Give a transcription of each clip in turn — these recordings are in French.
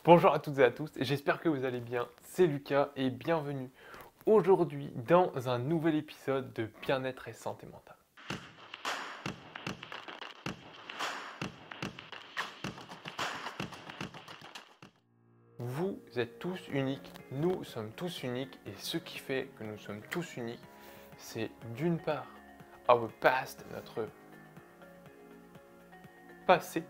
Bonjour à toutes et à tous, j'espère que vous allez bien, c'est Lucas et bienvenue aujourd'hui dans un nouvel épisode de bien-être et santé mentale. Vous êtes tous uniques, nous sommes tous uniques et ce qui fait que nous sommes tous uniques, c'est d'une part our past, notre passé,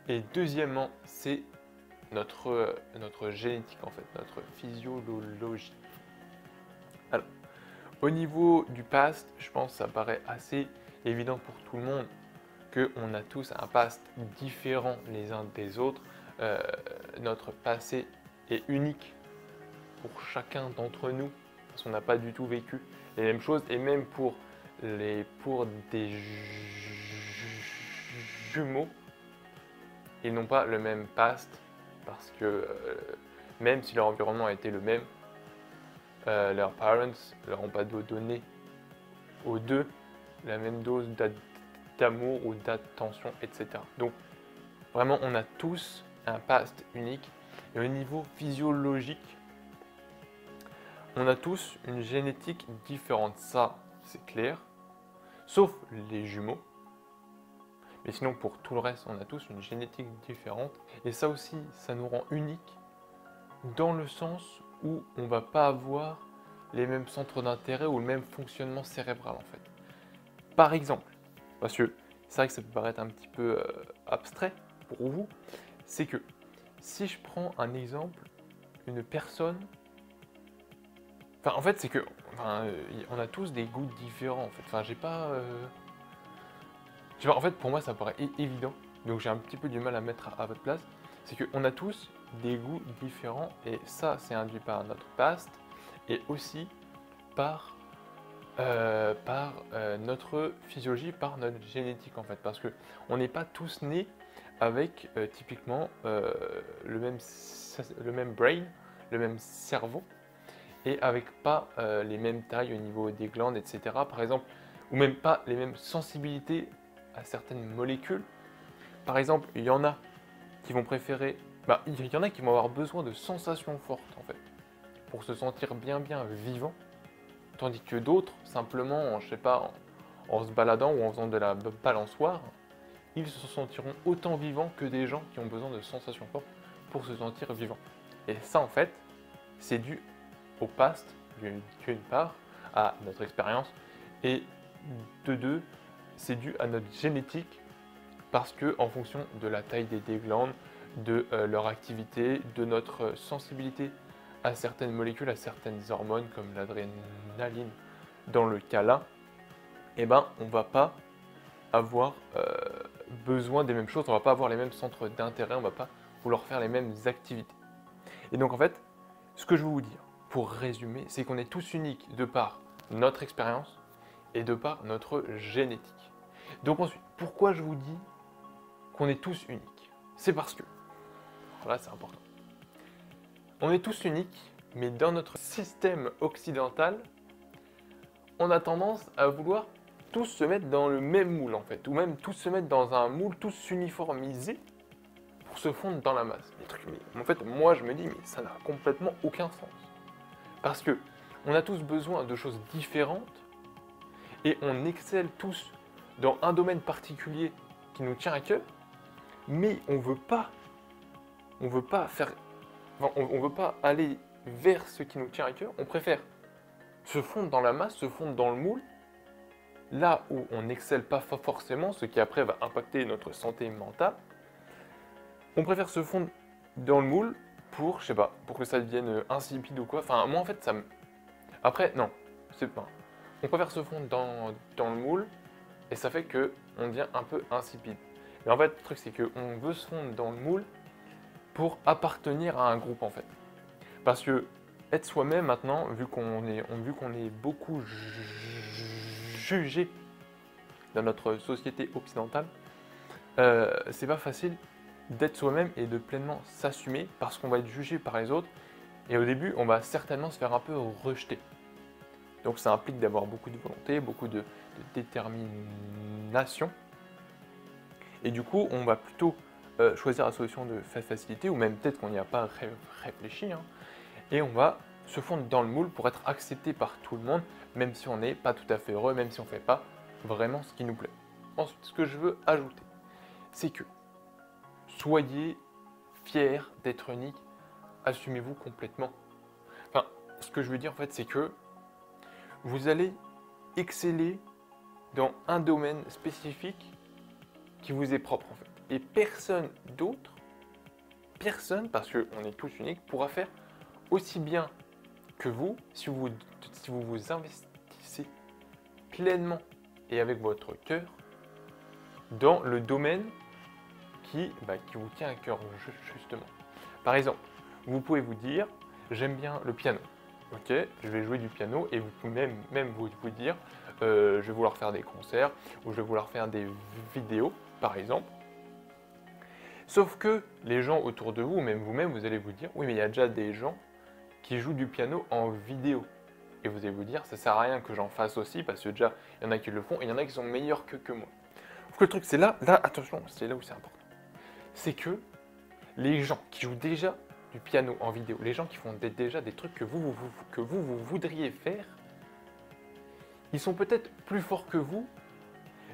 et deuxièmement c'est notre génétique en fait, notre physiologie. Alors, au niveau du past, je pense que ça paraît assez évident pour tout le monde qu'on a tous un past différent les uns des autres. Euh, notre passé est unique pour chacun d'entre nous parce qu'on n'a pas du tout vécu les mêmes choses et même pour des jumeaux, ils n'ont pas le même past parce que même si leur environnement a été le même, leurs parents leur ont pas donné aux deux la même dose d'amour ou d'attention, etc. Donc vraiment, on a tous un past unique. Et au niveau physiologique, on a tous une génétique différente. Ça, c'est clair. Sauf les jumeaux. Mais sinon, pour tout le reste, on a tous une génétique différente. Et ça aussi, ça nous rend uniques dans le sens où on ne va pas avoir les mêmes centres d'intérêt ou le même fonctionnement cérébral en fait. Par exemple, parce que c'est vrai que ça peut paraître un petit peu abstrait pour vous, c'est que si je prends un exemple, une personne, en fait c'est que, on a tous des goûts différents en fait. J'ai pas, en fait pour moi ça paraît évident, donc j'ai un petit peu du mal à mettre à votre place. C'est qu'on a tous des goûts différents et ça c'est induit par notre past et aussi par notre physiologie, par notre génétique en fait, parce que on n'est pas tous nés avec typiquement le même brain, le même cerveau, et avec pas les mêmes tailles au niveau des glandes, etc. Par exemple, ou même pas les mêmes sensibilités à certaines molécules. Par exemple, il y en a qui vont préférer, il y en a qui vont avoir besoin de sensations fortes en fait, pour se sentir bien vivant. Tandis que d'autres, simplement, je sais pas, en se baladant ou en faisant de la balançoire, ils se sentiront autant vivants que des gens qui ont besoin de sensations fortes pour se sentir vivants. Et ça, en fait, c'est dû au past, d'une part, à notre expérience, et de deux, c'est dû à notre génétique, parce que en fonction de la taille des glandes, de leur activité, de notre sensibilité à certaines molécules, à certaines hormones comme l'adrénaline dans le cas là, on ne va pas avoir besoin des mêmes choses, on ne va pas avoir les mêmes centres d'intérêt, on ne va pas vouloir faire les mêmes activités. Et donc en fait, ce que je veux vous dire, pour résumer, c'est qu'on est tous uniques de par notre expérience et de par notre génétique. Donc ensuite, pourquoi je vous dis qu'on est tous uniques? C'est parce que, alors là c'est important, on est tous uniques, mais dans notre système occidental, on a tendance à vouloir tous se mettre dans le même moule en fait, ou même tous se mettre dans un moule, tous s'uniformiser pour se fondre dans la masse. Mais en fait, moi je me dis, mais ça n'a complètement aucun sens. Parce que on a tous besoin de choses différentes et on excelle tous dans un domaine particulier qui nous tient à cœur, mais on veut pas faire, on veut pas aller vers ce qui nous tient à cœur. On préfère se fondre dans la masse, se fondre dans le moule, là où on n'excelle pas forcément, ce qui après va impacter notre santé mentale. On préfère se fondre dans le moule pour, je sais pas, pour que ça devienne insipide ou quoi. Moi en fait, ça me... Après, non, c'est pas... On préfère se fondre dans le moule et ça fait que on devient un peu insipide. Mais en fait, le truc c'est qu'on veut se fondre dans le moule pour appartenir à un groupe en fait. Parce que être soi-même maintenant, vu qu'on est beaucoup jugé dans notre société occidentale, c'est pas facile d'être soi-même et de pleinement s'assumer parce qu'on va être jugé par les autres et au début on va certainement se faire un peu rejeter. Donc ça implique d'avoir beaucoup de volonté, beaucoup de détermination et du coup on va plutôt choisir la solution de facilité, ou même peut-être qu'on n'y a pas réfléchi, hein, et on va se fondre dans le moule pour être accepté par tout le monde, même si on n'est pas tout à fait heureux, même si on ne fait pas vraiment ce qui nous plaît. Ensuite, ce que je veux ajouter, c'est que soyez fiers d'être unique, assumez-vous complètement. Enfin, ce que je veux dire en fait, c'est que vous allez exceller dans un domaine spécifique qui vous est propre en fait. Et personne d'autre, personne, parce qu'on est tous uniques, pourra faire aussi bien que vous si vous vous investissez pleinement et avec votre cœur dans le domaine qui vous tient à cœur justement. Par exemple, vous pouvez vous dire, j'aime bien le piano. Ok, je vais jouer du piano et vous pouvez même vous dire, je vais vouloir faire des concerts ou je vais vouloir faire des vidéos, par exemple. Sauf que les gens autour de vous, même vous-même, vous allez vous dire, oui mais il y a déjà des gens qui jouent du piano en vidéo. Et vous allez vous dire, ça sert à rien que j'en fasse aussi parce que déjà, il y en a qui le font et il y en a qui sont meilleurs que moi. Donc le truc c'est là, attention, c'est là où c'est important. C'est que les gens qui jouent déjà du piano en vidéo, les gens qui font déjà des trucs que vous voudriez faire, ils sont peut-être plus forts que vous,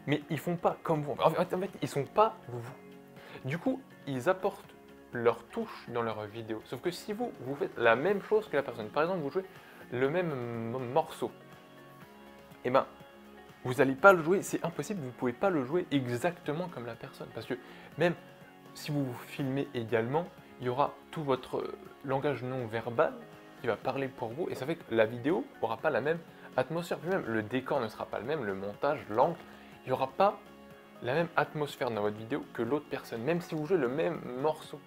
mais ils font pas comme vous. En fait, ils sont pas vous. Du coup, ils apportent leur touche dans leurs vidéos. Sauf que si vous faites la même chose que la personne, par exemple, vous jouez le même morceau, et ben, vous n'allez pas le jouer, c'est impossible, vous ne pouvez pas le jouer exactement comme la personne. Parce que même si vous vous filmez également, il y aura tout votre langage non verbal qui va parler pour vous, et ça fait que la vidéo n'aura pas la même atmosphère. Puis même le décor ne sera pas le même, le montage, l'angle, il n'y aura pas la même atmosphère dans votre vidéo que l'autre personne, même si vous jouez le même morceau.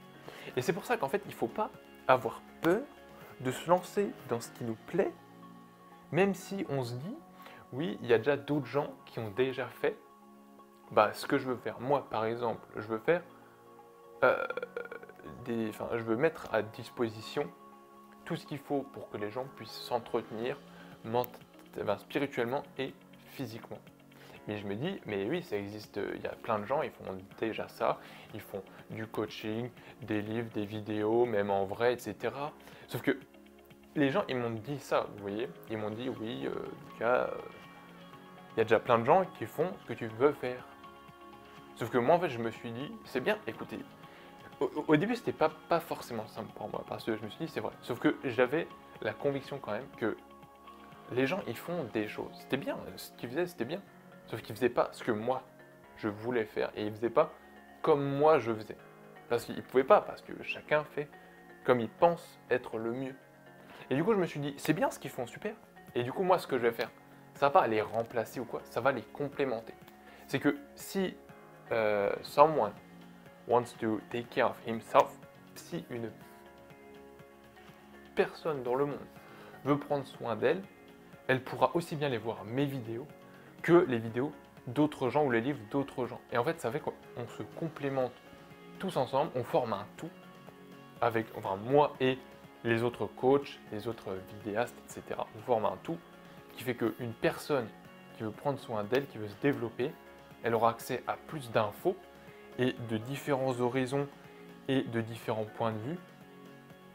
Et c'est pour ça qu'en fait, il ne faut pas avoir peur de se lancer dans ce qui nous plaît, même si on se dit, oui, il y a déjà d'autres gens qui ont déjà fait ce que je veux faire. Moi, par exemple, je veux faire je veux mettre à disposition tout ce qu'il faut pour que les gens puissent s'entretenir spirituellement et physiquement. Mais je me dis, mais oui, ça existe, il y a plein de gens, ils font déjà ça, ils font du coaching, des livres, des vidéos, même en vrai, etc. Sauf que les gens, ils m'ont dit ça, vous voyez, ils m'ont dit, oui, Lucas, il y a déjà plein de gens qui font ce que tu veux faire. Sauf que moi, en fait, je me suis dit, c'est bien, écoutez, au début, c'était pas forcément simple pour moi, parce que je me suis dit, c'est vrai. Sauf que j'avais la conviction quand même que les gens, ils font des choses. C'était bien, ce qu'ils faisaient, c'était bien. Sauf qu'ils ne faisaient pas ce que moi, je voulais faire. Et ils ne faisaient pas comme moi, je faisais. Parce qu'ils ne pouvaient pas, parce que chacun fait comme il pense être le mieux. Et du coup, je me suis dit, c'est bien ce qu'ils font, super. Et du coup, moi, ce que je vais faire, ça va pas les remplacer ou quoi, ça va les complémenter. C'est que si someone wants to take care of himself, si une personne dans le monde veut prendre soin d'elle, elle pourra aussi bien les voir mes vidéos que les vidéos d'autres gens ou les livres d'autres gens. Et en fait, ça fait qu'on se complémente tous ensemble, on forme un tout avec, moi et les autres coachs, les autres vidéastes, etc. On forme un tout qui fait qu'une personne qui veut prendre soin d'elle, qui veut se développer, elle aura accès à plus d'infos et de différents horizons et de différents points de vue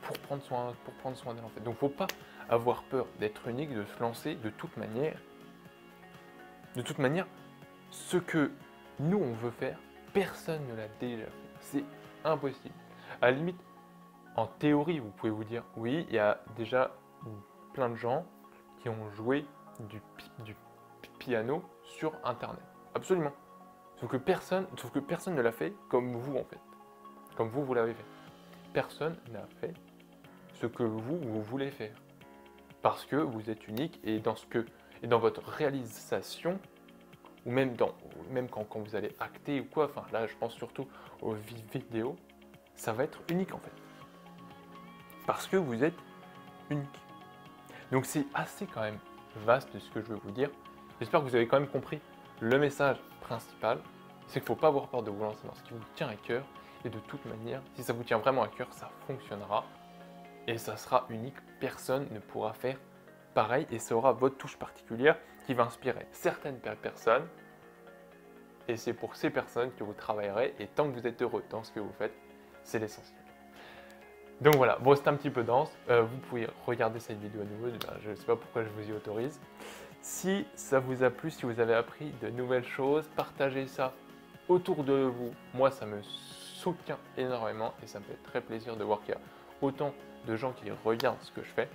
pour prendre soin d'elle en fait. Donc, il ne faut pas avoir peur d'être unique, de se lancer de toute manière. De toute manière, ce que nous on veut faire, personne ne l'a déjà fait. C'est impossible. À la limite, en théorie, vous pouvez vous dire, oui, il y a déjà plein de gens qui ont joué du piano sur Internet. Absolument. Sauf que personne ne l'a fait comme vous en fait. Comme vous l'avez fait. Personne n'a fait ce que vous voulez faire. Parce que vous êtes unique et dans votre réalisation, ou même quand vous allez acter ou quoi, là je pense surtout aux vidéos, ça va être unique en fait. Parce que vous êtes unique. Donc c'est assez quand même vaste ce que je veux vous dire. J'espère que vous avez quand même compris le message principal, c'est qu'il ne faut pas avoir peur de vous lancer dans ce qui vous tient à cœur. Et de toute manière, si ça vous tient vraiment à cœur, ça fonctionnera. Et ça sera unique, personne ne pourra faire pareil. Et ça aura votre touche particulière qui va inspirer certaines personnes et c'est pour ces personnes que vous travaillerez et tant que vous êtes heureux dans ce que vous faites, c'est l'essentiel. Donc voilà, bon c'est un petit peu dense, vous pouvez regarder cette vidéo à nouveau, je ne sais pas pourquoi je vous y autorise. Si ça vous a plu, si vous avez appris de nouvelles choses, partagez ça autour de vous. Moi ça me soutient énormément et ça me fait très plaisir de voir qu'il y a autant de gens qui regardent ce que je fais.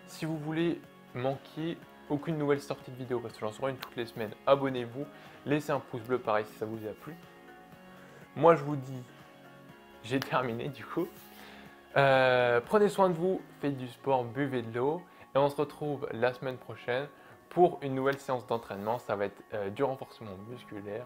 Si vous voulez manquer aucune nouvelle sortie de vidéo, parce que j'en sors une toutes les semaines, abonnez-vous, laissez un pouce bleu pareil si ça vous a plu. Moi je vous dis, j'ai terminé du coup. Prenez soin de vous, faites du sport, buvez de l'eau et on se retrouve la semaine prochaine pour une nouvelle séance d'entraînement. Ça va être du renforcement musculaire